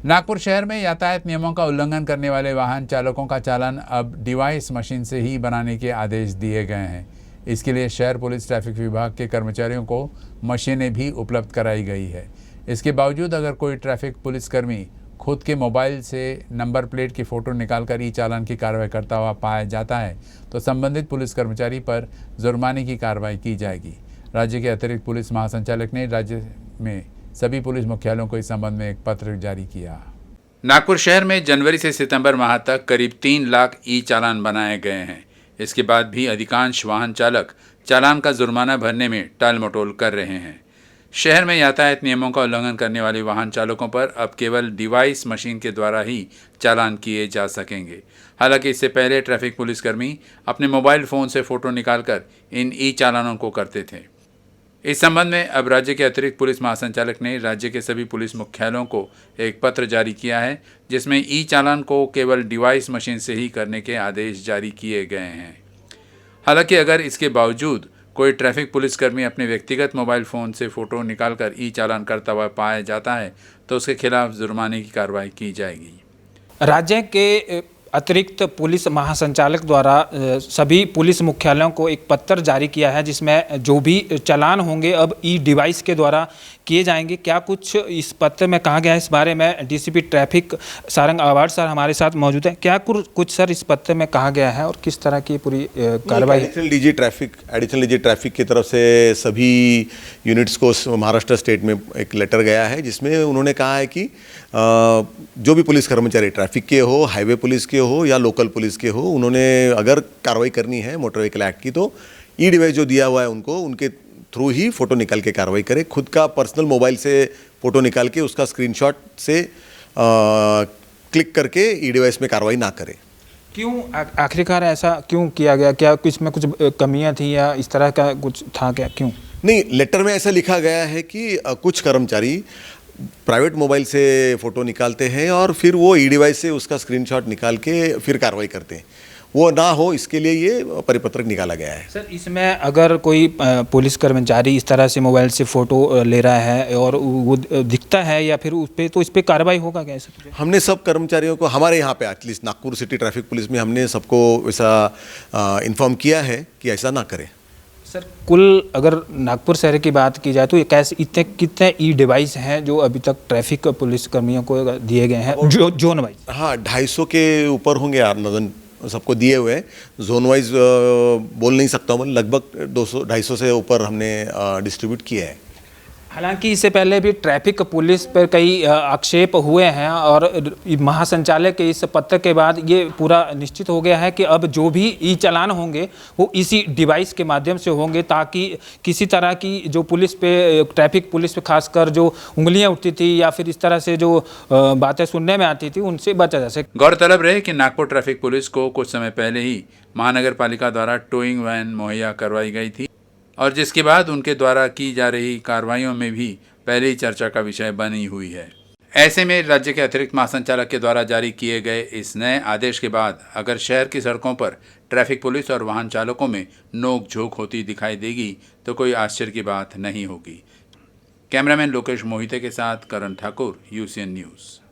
नागपुर शहर में यातायात नियमों का उल्लंघन करने वाले वाहन चालकों का चालान अब डिवाइस मशीन से ही बनाने के आदेश दिए गए हैं। इसके लिए शहर पुलिस ट्रैफिक विभाग के कर्मचारियों को मशीनें भी उपलब्ध कराई गई है। इसके बावजूद अगर कोई ट्रैफिक पुलिसकर्मी खुद के मोबाइल से नंबर प्लेट की फ़ोटो निकालकर ई चालान की कार्रवाई करता हुआ पाया जाता है तो संबंधित पुलिस कर्मचारी पर जुर्माने की कार्रवाई की जाएगी। राज्य के अतिरिक्त पुलिस महासंचालक ने राज्य में सभी पुलिस मुख्यालयों को इस संबंध में एक पत्र जारी किया। नागपुर शहर में जनवरी से सितंबर माह तक करीब 3 लाख ई चालान बनाए गए हैं। इसके बाद भी अधिकांश वाहन चालक चालान का जुर्माना भरने में टाल मटोल कर रहे हैं। शहर में यातायात नियमों का उल्लंघन करने वाले वाहन चालकों पर अब केवल डिवाइस मशीन के द्वारा ही चालान किए जा सकेंगे। हालांकि इससे पहले ट्रैफिक पुलिसकर्मी अपने मोबाइल फ़ोन से फ़ोटो निकालकर इन ई चालानों को करते थे। इस संबंध में अब राज्य के अतिरिक्त पुलिस महासंचालक ने राज्य के सभी पुलिस मुख्यालयों को एक पत्र जारी किया है, जिसमें ई चालान को केवल डिवाइस मशीन से ही करने के आदेश जारी किए गए हैं। हालांकि अगर इसके बावजूद कोई ट्रैफिक पुलिसकर्मी अपने व्यक्तिगत मोबाइल फ़ोन से फ़ोटो निकालकर ई चालान करता हुआ पाया जाता है तो उसके खिलाफ जुर्माने की कार्रवाई की जाएगी। राज्य के अतिरिक्त पुलिस महासंचालक द्वारा सभी पुलिस मुख्यालयों को एक पत्र जारी किया है, जिसमें जो भी चालान होंगे अब ई डिवाइस के द्वारा किए जाएंगे। क्या कुछ इस पत्र में कहा गया है, इस बारे में डीसीपी ट्रैफिक सारंग आवाड़ सर हमारे साथ मौजूद हैं। क्या कुछ सर इस पत्र में कहा गया है और किस तरह की पूरी कार्रवाई? एडिशनल डीजी ट्रैफिक की तरफ से सभी यूनिट्स को महाराष्ट्र स्टेट में एक लेटर गया है, जिसमें उन्होंने कहा है कि जो भी पुलिस कर्मचारी ट्रैफिक के हो, हाईवे पुलिस के हो या लोकल पुलिस के हो, उन्होंने अगर कार्रवाई करनी है मोटर व्हीकल एक्ट की तो ई डिवाइस जो दिया हुआ है उनको उनके थ्रू ही फ़ोटो निकाल के कार्रवाई करे। खुद का पर्सनल मोबाइल से फ़ोटो निकाल के उसका स्क्रीनशॉट से क्लिक करके ई डिवाइस में कार्रवाई ना करे। क्यों आखिरकार ऐसा क्यों किया गया? क्या इसमें कुछ कमियां थी या इस तरह का कुछ था क्या? क्यों नहीं, लेटर में ऐसा लिखा गया है कि कुछ कर्मचारी प्राइवेट मोबाइल से फ़ोटो निकालते हैं और फिर वो ई डिवाइस से उसका स्क्रीनशॉट निकाल के फिर कार्रवाई करते हैं। वो ना हो इसके लिए ये परिपत्रक निकाला गया है। सर, इसमें अगर कोई पुलिस कर्मचारी इस तरह से मोबाइल से फ़ोटो ले रहा है और वो दिखता है या फिर उस पर कार्रवाई होगा क्या? सर, हमने सब कर्मचारियों को हमारे यहाँ पे at least Nagpur city traffic police में हमने सबको ऐसा इन्फॉर्म किया है कि ऐसा ना करें। सर, कुल अगर नागपुर शहर की बात की जाए तो ये कैसे कितने ई डिवाइस हैं जो अभी तक ट्रैफिक पुलिस कर्मियों को दिए गए हैं जोन वाइज? हाँ, 250 के ऊपर होंगे नजन सबको दिए हुए। जोन वाइज बोल नहीं सकता हूँ, लगभग 200-250 से ऊपर हमने डिस्ट्रीब्यूट किया है। हालांकि इससे पहले भी ट्रैफिक पुलिस पर कई आक्षेप हुए हैं और महासंचालक के इस पत्र के बाद ये पूरा निश्चित हो गया है कि अब जो भी ई चालान होंगे वो इसी डिवाइस के माध्यम से होंगे, ताकि किसी तरह की जो पुलिस पे ट्रैफिक पुलिस पे खासकर जो उंगलियां उठती थी या फिर इस तरह से जो बातें सुनने में आती थी उनसे बचा जा सके। गौरतलब रहे कि नागपुर ट्रैफिक पुलिस को कुछ समय पहले ही महानगर पालिका द्वारा टोइंग वैन मुहैया करवाई गई थी और जिसके बाद उनके द्वारा की जा रही कार्रवाइयों में भी पहले ही चर्चा का विषय बनी हुई है। ऐसे में राज्य के अतिरिक्त महासंचालक के द्वारा जारी किए गए इस नए आदेश के बाद अगर शहर की सड़कों पर ट्रैफिक पुलिस और वाहन चालकों में नोक झोंक होती दिखाई देगी तो कोई आश्चर्य की बात नहीं होगी। कैमरामैन लोकेश मोहिते के साथ करण ठाकुर, यूसीएन न्यूज़।